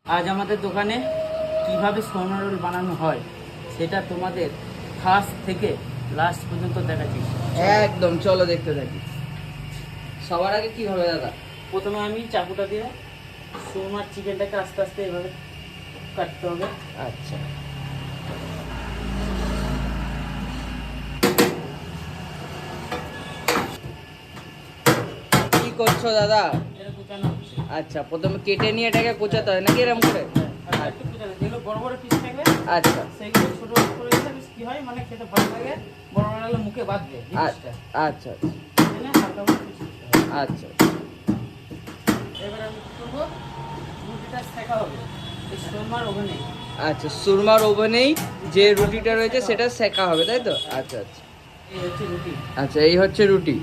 আজ আমাদের দোকানে কিভাবে শর্মা রোল বানানো হয় সেটা তোমাদের ফার্স্ট থেকে লাস্ট পর্যন্ত দেখাচ্ছি। একদম চলো দেখতে থাকি। সবার আগে কি হবে দাদা? প্রথমে আমি চাকুটা দিয়ে শর্মার চিকেনটাকে আস্তে আস্তে এভাবে কাটতে হবে। আচ্ছা, কি করছো দাদা? এটা কুচানো হচ্ছে। আচ্ছা, প্রথমে কেটে নিয়ে এটাকে কোচাতে হয় নাকি এরকম করে? আর একটু কুচানো, যেগুলো বড় বড় পিস থাকবে আচ্ছা সেগুলো ছোট ছোট করে দিলে বেশ কি হয়, মানে খেতে ভালো লাগে। বড় বড় হলে মুখে বাঁধবে জিনিসটা। আচ্ছা এখানে হালকা করে কুচিয়ে দিতে হবে। আচ্ছা এবার আমি কি করবো, রুটিটা সেঁকা হবে এই শর্মার ওভেনে। আচ্ছা, সুরমার ওভেনেই যে রুটিটা রয়েছে সেটা সেকা হবে, তাই তো? আচ্ছা আচ্ছা এই হচ্ছে রুটি আচ্ছা, এই হচ্ছে রুটি।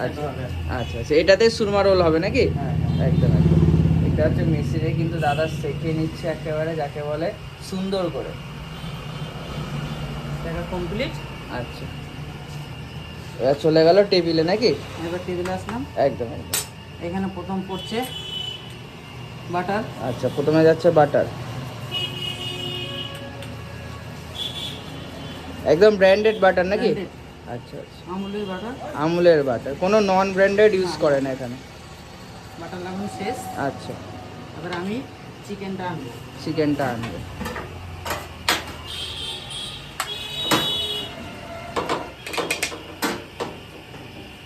আচ্ছা সেঁকা হবে। আচ্ছা আচ্ছা, এটাতে সুরমা রোল হবে নাকি? হ্যাঁ একদম একদম। এটা হচ্ছে মেশিনে কিন্তু দাদা সেঁকে নিচ্ছে একেবারে, যাকে বলে সুন্দর করে। সেঁকা কমপ্লিট। আচ্ছা, এবার চলে গেল টেবিলে নাকি? এবার টেবিলে আসলাম। একদম একদম। এখানে প্রথম পড়ছে বাটার। আচ্ছা, প্রথমে যাচ্ছে বাটার, একদম ব্র্যান্ডেড বাটার নাকি? Branded, আচ্ছা আচ্ছা, আমুলের বাটার। আমুলের বাটার, কোনো নন ব্র্যান্ডেড ইউজ করে না এখানে। বাটার লাগানো শেষ। আচ্ছা, এবার আমি চিকেনটা আনবো। চিকেনটা আনবে।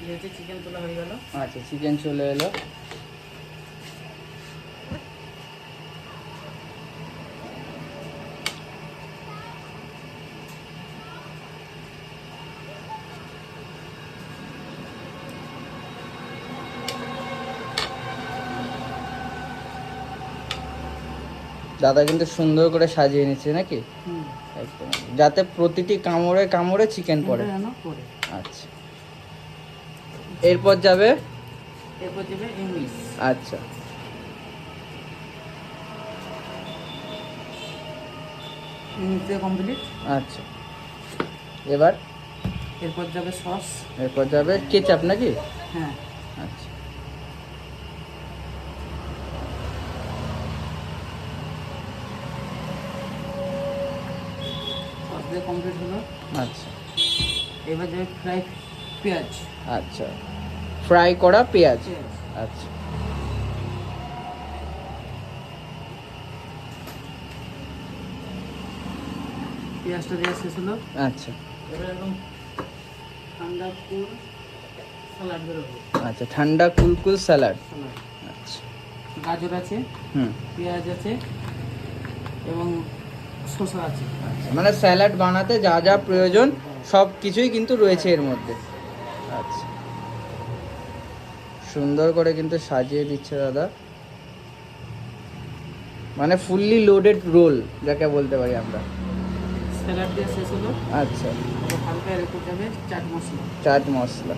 এই হচ্ছে চিকেন তোলা হয়ে গেল। আচ্ছা, চিকেন চলে এলো। দাদা কিন্তু সুন্দর করে সাজিয়ে নিচ্ছে নাকি? একদম, যাতে প্রতিটি কামড়ে কামড়ে চিকেন পড়ে। যেন পড়ে। আচ্ছা, এরপর যাবে। এরপর দেবে ইংলিশ। আচ্ছা, ইংলিশে কমপ্লিট। আচ্ছা, এবার এরপর যাবে সস। এরপর যাবে কেচাপ নাকি? হ্যাঁ, আচ্ছা, সস দিয়ে কমপ্লিট হলো। আচ্ছা এবার যাবে ফ্রাই পেঁয়াজ। আচ্ছা, ফ্রাই করা পেঁয়াজ। পেঁয়াজ আচ্ছা, পেঁয়াজটা দেওয়া শেষ হলো। আচ্ছা এবার একদম ঠান্ডা কুল স্যালাড বেরোবো। আচ্ছা, ঠান্ডা কুলকুল স্যালাড। স্যালাড, আচ্ছা, গাজর আছে, হুম, পেঁয়াজ আছে এবং শসা আছে। মানে স্যালাড বানাতে যা যা প্রয়োজন সব কিছুই কিন্তু রয়েছে এর মধ্যে। আচ্ছা, সুন্দর করে কিন্তু সাজিয়ে দিচ্ছে দাদা, মানে ফুললি লোডেড রোল যাকে বলতে পারি আমরা। স্যালাড দিয়ে শেষ হলো। আচ্ছা, এবার হালকা রেখে যাবে চাট মশলা। চাট মশলা।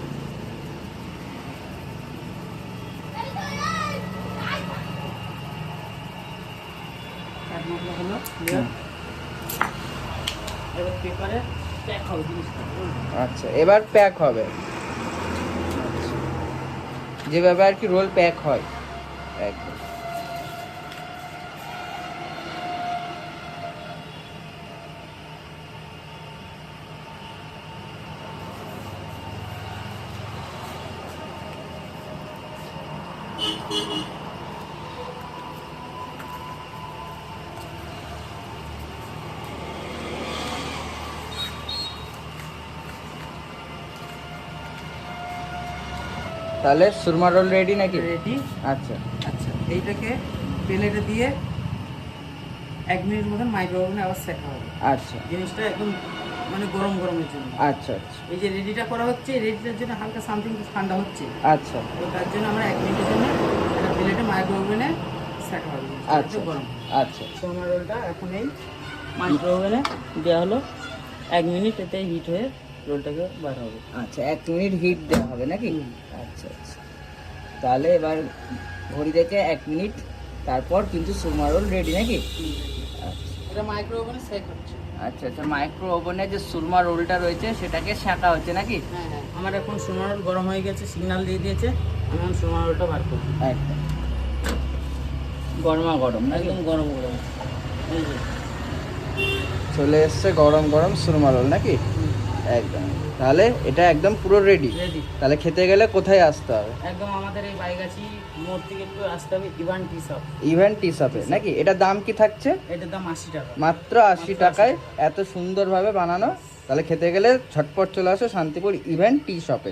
চাট মশলা হলো clear। এবার পেপারে প্যাক হবে জিনিসটা। আচ্ছা, এবার প্যাক হবে। আচ্ছা, যেভাবে আর কি রোল প্যাক হয় একদম। তাহলে সুরমা রোল রেডি নাকি? রেডি। আচ্ছা আচ্ছা, এইটাকে প্লেটে দিয়ে 1 মিনিট মতন মাইক্রো ওভেনে আবার সেকা হবে। আচ্ছা জিনিসটা একদম মানে গরম গরমের জন্য। আচ্ছা আচ্ছা এই যে রেডিটা করা হচ্ছে, রেডিটার জন্য হালকা সামথিং ঠান্ডা হচ্ছে। আচ্ছা তো তার জন্য আমরা 1 মিনিটের জন্য একটা প্লেটে মাইক্রো ওভেনে সেকা হবে। আচ্ছা গরম আচ্ছা শর্মা রোলটা এখন এই মাইক্রো ওভেনে দেওয়া হলো। 1 মিনিট এতে হিট হয়ে রোলটাকে বার হবে। আচ্ছা, 1 মিনিট হিট দেওয়া হবে নাকি? আচ্ছা আচ্ছা, তাহলে এবার ঘড়ি দেখে 1 মিনিট, তারপর কিন্তু সুরমা রোল রেডি নাকি? আচ্ছা এটা মাইক্রো ওভেনে সেক হচ্ছে। আচ্ছা আচ্ছা, মাইক্রো ওভেনে যে সুরমা রোলটা রয়েছে সেটাকে শাঁকা হচ্ছে নাকি? হ্যাঁ হ্যাঁ, আমার এখন শর্মা রোল গরম হয়ে গেছে, সিগন্যাল দিয়ে দিয়েছে। আমি এখন শর্মা রোলটা বার করব। একদম। গরমা গরম নাকি? একদম গরম গরম। এই যে চলে এসছে গরম গরম সুরমা রোল নাকি? একদম। তাহলে এটা একদম পুরো রেডি। রেডি। তাহলে খেতে গেলে কোথায় আসতে হবে? একদম আমাদের এই বাইগাছি মোড় থেকে একটু আসতে হবে ইভান টি শপ। ইভেন্ট টি শপে নাকি? এটার দাম কি থাকছে? এটার দাম 80 টাকা। মাত্র 80 টাকায় এত সুন্দরভাবে বানানো। তাহলে খেতে গেলে ঝটপট চলে আসো শান্তিপুর ইভেন্ট টি শপে।